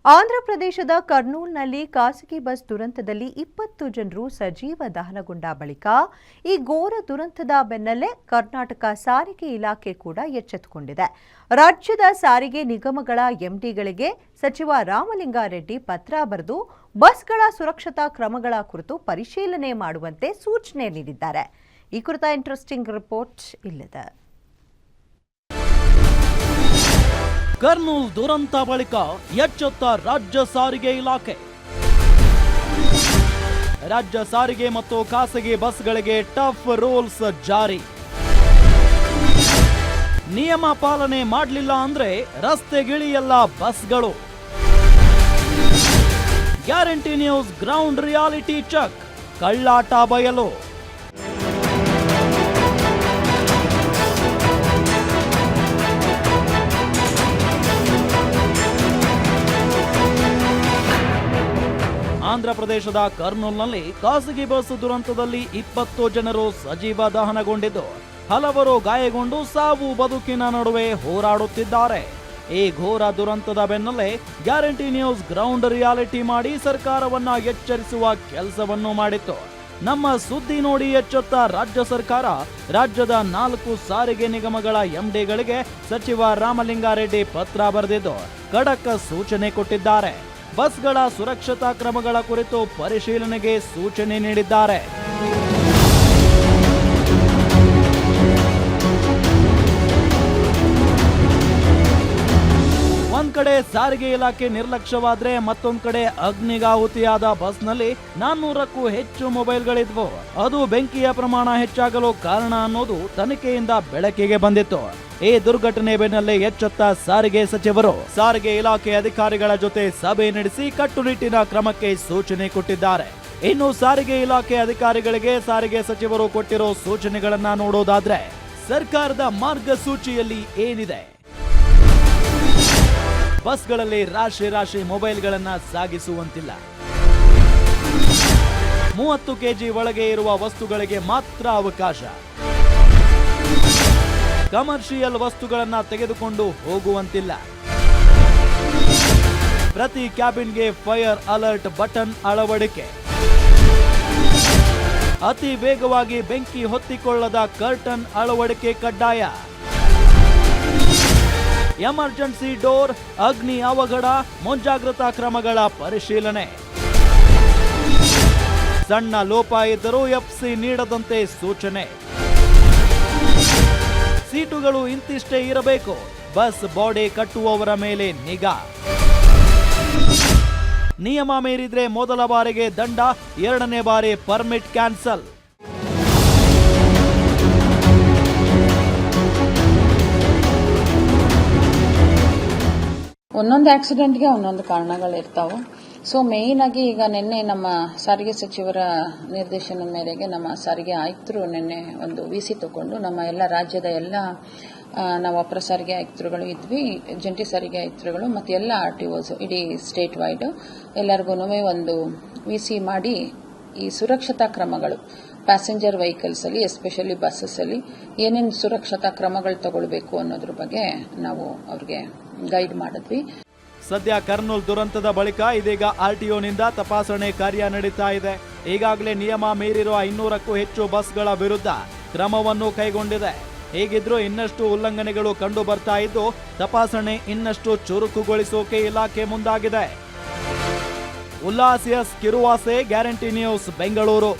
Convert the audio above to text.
ಆಂಧ್ರಪ್ರದೇಶದ ಕರ್ನೂಲ್ನಲ್ಲಿ ಖಾಸಗಿ ಬಸ್ ದುರಂತದಲ್ಲಿ 20 ಜನರು ಸಜೀವ ದಹನಗೊಂಡ ಬಳಿಕ ಈ ಘೋರ ದುರಂತದ ಬೆನ್ನಲ್ಲೇ ಕರ್ನಾಟಕ ಸಾರಿಗೆ ಇಲಾಖೆ ಕೂಡ ಎಚ್ಚೆತ್ತುಕೊಂಡಿದೆ. ರಾಜ್ಯದ ಸಾರಿಗೆ ನಿಗಮಗಳ ಎಂಡಿಗಳಿಗೆ ಸಚಿವ ರಾಮಲಿಂಗಾರೆಡ್ಡಿ ಪತ್ರ ಬರೆದು ಬಸ್ಗಳ ಸುರಕ್ಷತಾ ಕ್ರಮಗಳ ಕುರಿತು ಪರಿಶೀಲನೆ ಮಾಡುವಂತೆ ಸೂಚನೆ ನೀಡಿದ್ದಾರೆ. ಈ ಕುರಿತ ಇಂಟ್ರೆಸ್ಟಿಂಗ್ ರಿಪೋರ್ಟ್ ಇಲ್ಲಿದೆ. ಕರ್ನೂಲ್ ದುರಂತ ಬಳಿಕ ಎಚ್ಚೆತ್ತ ರಾಜ್ಯ ಸಾರಿಗೆ ಇಲಾಖೆ. ರಾಜ್ಯ ಸಾರಿಗೆ ಮತ್ತು ಖಾಸಗಿ ಬಸ್ಗಳಿಗೆ ಟಫ್ ರೂಲ್ಸ್ ಜಾರಿ. ನಿಯಮ ಪಾಲನೆ ಮಾಡಲಿಲ್ಲ ಅಂದ್ರೆ ರಸ್ತೆಗಿಳಿಯಲ್ಲ ಬಸ್ಗಳು. Guarantee News ground reality check. ಕಳ್ಳಾಟ ಬಯಲು. ಆಂಧ್ರಪ್ರದೇಶದ ಕರ್ನೂಲ್ನಲ್ಲಿ ಖಾಸಗಿ ಬಸ್ ದುರಂತದಲ್ಲಿ 20 ಜನರು ಸಜೀವ ದಹನಗೊಂಡಿದ್ದು ಹಲವರು ಗಾಯಗೊಂಡು ಸಾವು ಬದುಕಿನ ನಡುವೆ ಹೋರಾಡುತ್ತಿದ್ದಾರೆ. ಈ ಘೋರ ದುರಂತದ ಬೆನ್ನಲ್ಲೇ ಗ್ಯಾರಂಟಿ ನ್ಯೂಸ್ ಗ್ರೌಂಡ್ ರಿಯಾಲಿಟಿ ಮಾಡಿ ಸರ್ಕಾರವನ್ನ ಎಚ್ಚರಿಸುವ ಕೆಲಸವನ್ನು ಮಾಡಿತ್ತು. ನಮ್ಮ ಸುದ್ದಿ ನೋಡಿ ಎಚ್ಚೆತ್ತ ರಾಜ್ಯ ಸರ್ಕಾರ ರಾಜ್ಯದ 4 ಸಾರಿಗೆ ನಿಗಮಗಳ ಎಂಡಿಗಳಿಗೆ ಸಚಿವ ರಾಮಲಿಂಗಾರೆಡ್ಡಿ ಪತ್ರ ಬರೆದಿದ್ದು ಖಡಕ್ ಸೂಚನೆ ಕೊಟ್ಟಿದ್ದಾರೆ. ಬಸ್ಗಳ ಸುರಕ್ಷತಾ ಕ್ರಮಗಳ ಕುರಿತು ಪರಿಶೀಲನೆಗೆ ಸೂಚನೆ ನೀಡಿದ್ದಾರೆ. ಒಂದ್ ಕಡೆ ಸಾರಿಗೆ ಇಲಾಖೆ ನಿರ್ಲಕ್ಷ್ಯವಾದ್ರೆ ಮತ್ತೊಂದ್ ಕಡೆ ಅಗ್ನಿಗಾಹುತಿಯಾದ ಬಸ್ನಲ್ಲಿ 400ಕ್ಕೂ ಹೆಚ್ಚು ಮೊಬೈಲ್ಗಳಿದ್ವು. ಅದು ಬೆಂಕಿಯ ಪ್ರಮಾಣ ಹೆಚ್ಚಾಗಲು ಕಾರಣ ಅನ್ನೋದು ತನಿಖೆಯಿಂದ ಬೆಳಕಿಗೆ ಬಂದಿತ್ತು. ಈ ದುರ್ಘಟನೆ ಬೆನ್ನಲ್ಲೇ ಎಚ್ಚೆತ್ತ ಸಾರಿಗೆ ಸಚಿವರು ಸಾರಿಗೆ ಇಲಾಖೆ ಅಧಿಕಾರಿಗಳ ಜೊತೆ ಸಭೆ ನಡೆಸಿ ಕಟ್ಟುನಿಟ್ಟಿನ ಕ್ರಮಕ್ಕೆ ಸೂಚನೆ ಕೊಟ್ಟಿದ್ದಾರೆ. ಇನ್ನು ಸಾರಿಗೆ ಇಲಾಖೆ ಅಧಿಕಾರಿಗಳಿಗೆ ಸಾರಿಗೆ ಸಚಿವರು ಕೊಟ್ಟಿರೋ ಸೂಚನೆಗಳನ್ನ ನೋಡೋದಾದ್ರೆ ಸರ್ಕಾರದ ಮಾರ್ಗಸೂಚಿಯಲ್ಲಿ ಏನಿದೆ? ಬಸ್ಗಳಲ್ಲಿ ರಾಶಿ ಮೊಬೈಲ್ಗಳನ್ನ ಸಾಗಿಸುವಂತಿಲ್ಲ. 30 kg ಒಳಗೆ ಇರುವ ವಸ್ತುಗಳಿಗೆ ಮಾತ್ರ ಅವಕಾಶ. ಕಮರ್ಷಿಯಲ್ ವಸ್ತುಗಳನ್ನ ತೆಗೆದುಕೊಂಡು ಹೋಗುವಂತಿಲ್ಲ. ಪ್ರತಿ ಕ್ಯಾಬಿನ್ಗೆ ಫೈರ್ ಅಲರ್ಟ್ ಬಟನ್ ಅಳವಡಿಕೆ. ಅತಿ ವೇಗವಾಗಿ ಬೆಂಕಿ ಹೊತ್ತಿಕೊಳ್ಳದ ಕರ್ಟನ್ ಅಳವಡಿಕೆ ಕಡ್ಡಾಯ. ಎಮರ್ಜೆನ್ಸಿ ಡೋರ್, ಅಗ್ನಿ ಅವಘಡ ಮುಂಜಾಗ್ರತಾ ಕ್ರಮಗಳ ಪರಿಶೀಲನೆ. ಸಣ್ಣ ಲೋಪ ಇದ್ದರೂ ಎಫ್ಸಿ ನೀಡದಂತೆ ಸೂಚನೆ. ಸೀಟುಗಳು ಇಂತಿಷ್ಟೇ ಇರಬೇಕು. ಬಸ್ ಬಾಡಿ ಕಟ್ಟುವವರ ಮೇಲೆ ನಿಗಾ. ನಿಯಮ ಮೀರಿದ್ರೆ ಮೊದಲ ಬಾರಿಗೆ ದಂಡ, 2ನೇ ಬಾರಿ ಪರ್ಮಿಟ್ ಕ್ಯಾನ್ಸಲ್. ಒಂದೊಂದು ಆಕ್ಸಿಡೆಂಟ್ಗೆ ಒಂದೊಂದು ಕಾರಣಗಳಿರ್ತಾವೆ. ಸೊ ಮೇಯ್ನ್ ಆಗಿ ಈಗ ನಿನ್ನೆ ನಮ್ಮ ಸಾರಿಗೆ ಸಚಿವರ ನಿರ್ದೇಶನದ ಮೇರೆಗೆ ನಮ್ಮ ಸಾರಿಗೆ ಆಯುಕ್ತರು ನಿನ್ನೆ ಒಂದು ವಿಸಿ ತಗೊಂಡು ನಮ್ಮ ಎಲ್ಲ ರಾಜ್ಯದ ಎಲ್ಲ ನಾವು ಅಪರ ಸಾರಿಗೆ ಆಯುಕ್ತರುಗಳು ಇದ್ವಿ, ಜಂಟಿ ಸಾರಿಗೆ ಆಯುಕ್ತರುಗಳು ಮತ್ತು ಎಲ್ಲ RTOs ಇಡೀ ಸ್ಟೇಟ್ ವೈಡ್ ಎಲ್ಲರಿಗೂ ಒಂದು ವಿಸಿ ಮಾಡಿ ಈ ಸುರಕ್ಷತಾ ಕ್ರಮಗಳು ಪ್ಯಾಸೆಂಜರ್ ವೆಹಿಕಲ್ಸ್ ಅಲ್ಲಿ ಎಸ್ಪೆಷಲಿ ಬಸ್ಸಸ್ ಅಲ್ಲಿ ಏನೇನು ಸುರಕ್ಷತಾ ಕ್ರಮಗಳು ತಗೊಳ್ಬೇಕು ಅನ್ನೋದ್ರ ಬಗ್ಗೆ ನಾವು ಅವ್ರಿಗೆ ಗೈಡ್ ಮಾಡಿದ್ವಿ. ಸದ್ಯ ಕರ್ನೂಲ್ ದುರಂತದ ಬಳಿಕ ಇದೀಗ RTOನಿಂದ ತಪಾಸಣೆ ಕಾರ್ಯ ನಡೀತಾ ಇದೆ. ಈಗಾಗಲೇ ನಿಯಮ ಮೀರಿರುವ 500ಕ್ಕೂ ಹೆಚ್ಚು ಬಸ್ಗಳ ವಿರುದ್ಧ ಕ್ರಮವನ್ನು ಕೈಗೊಂಡಿದೆ. ಹೀಗಿದ್ರೂ ಇನ್ನಷ್ಟು ಉಲ್ಲಂಘನೆಗಳು ಕಂಡು ಬರ್ತಾ ಇದ್ದು ತಪಾಸಣೆ ಇನ್ನಷ್ಟು ಚುರುಕುಗೊಳಿಸೋಕೆ ಇಲಾಖೆ ಮುಂದಾಗಿದೆ. Ullas S Kiruvase, Guarantee News, Bengaluru.